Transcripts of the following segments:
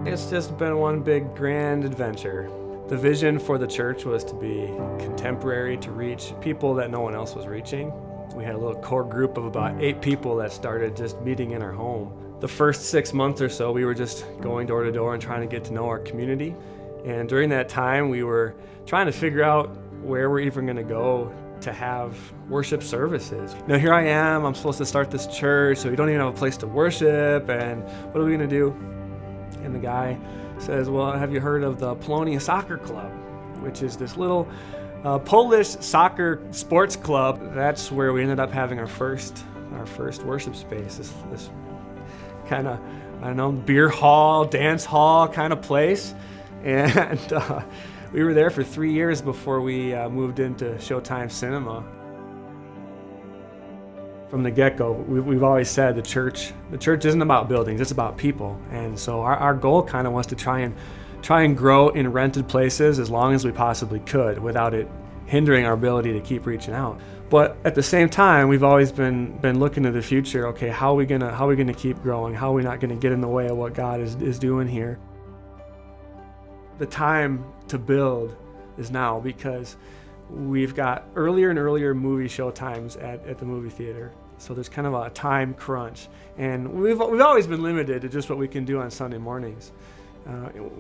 It's just been one big grand adventure. The vision for the church was to be contemporary, to reach people that no one else was reaching. We had a little core group of about 8 people that started just meeting in our home. The first 6 months or so, we were just going door to door and trying to get to know our community. And during that time, we were trying to figure out where we're even going to go to have worship services. Now here I am, I'm supposed to start this church, so we don't even have a place to worship, and what are we going to do? And the guy says, well, have you heard of the Polonia Soccer Club, which is this little Polish soccer sports club? That's where we ended up having our first worship space, this kind of, I don't know, beer hall, dance hall kind of place. And we were there for 3 years before we moved into Showtime Cinema. From the get-go, we've always said the church isn't about buildings, it's about people. And so our goal kind of was to try and grow in rented places as long as we possibly could without it hindering our ability to keep reaching out. But at the same time, we've always been looking to the future. Okay, how are we gonna keep growing? How are we not gonna get in the way of what God is doing here? The time to build is now, because we've got earlier and earlier movie show times at the movie theater. So there's kind of a time crunch. And we've always been limited to just what we can do on Sunday mornings,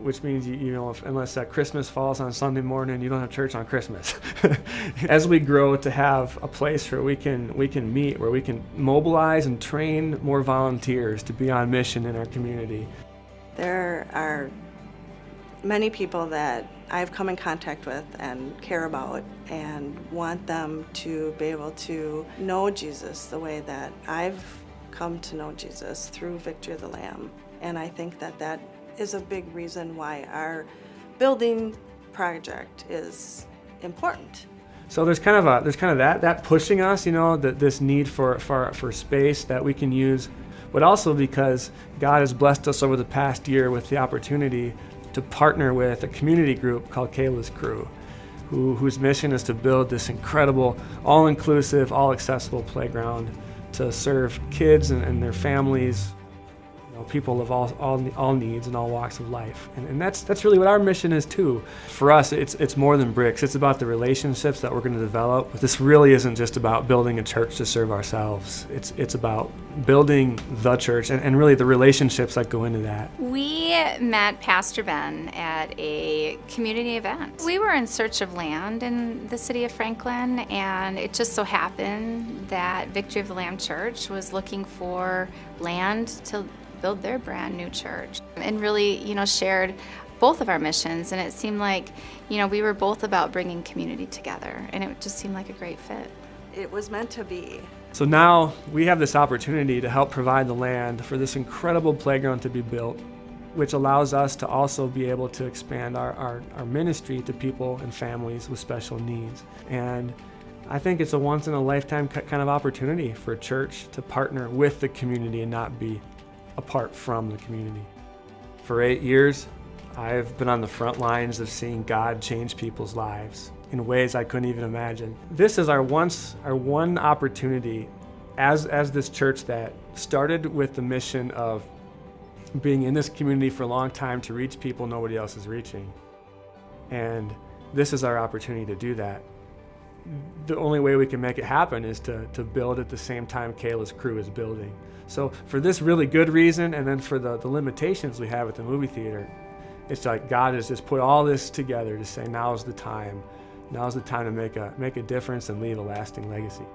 which means, unless Christmas falls on Sunday morning, you don't have church on Christmas. As we grow to have a place where we can meet, where we can mobilize and train more volunteers to be on mission in our community. There are many people that I've come in contact with and care about and want them to be able to know Jesus the way that I've come to know Jesus through Victory of the Lamb. And I think that is a big reason why our building project is important. So there's kind of that pushing us, this need for space that we can use, but also because God has blessed us over the past year with the opportunity to partner with a community group called Kayla's Crew, whose mission is to build this incredible, all-inclusive, all-accessible playground to serve kids and their families, people of all needs and all walks of life. And that's really what our mission is too. For us, it's more than bricks. It's about the relationships that we're going to develop. This really isn't just about building a church to serve ourselves. It's about building the church and really the relationships that go into that. We met Pastor Ben at a community event. We were in search of land in the city of Franklin, and it just so happened that Victory of the Lamb Church was looking for land to build their brand new church, and really, shared both of our missions. And it seemed like, we were both about bringing community together, and it just seemed like a great fit. It was meant to be. So now we have this opportunity to help provide the land for this incredible playground to be built, which allows us to also be able to expand our ministry to people and families with special needs. And I think it's a once-in-a-lifetime kind of opportunity for a church to partner with the community and not be apart from the community. For 8 years, I've been on the front lines of seeing God change people's lives in ways I couldn't even imagine. This is our one opportunity as this church that started with the mission of being in this community for a long time to reach people nobody else is reaching. And this is our opportunity to do that. The only way we can make it happen is to build at the same time Kayla's Crew is building. So for this really good reason, and then for the limitations we have at the movie theater, it's like God has just put all this together to say now's the time to make a difference and leave a lasting legacy.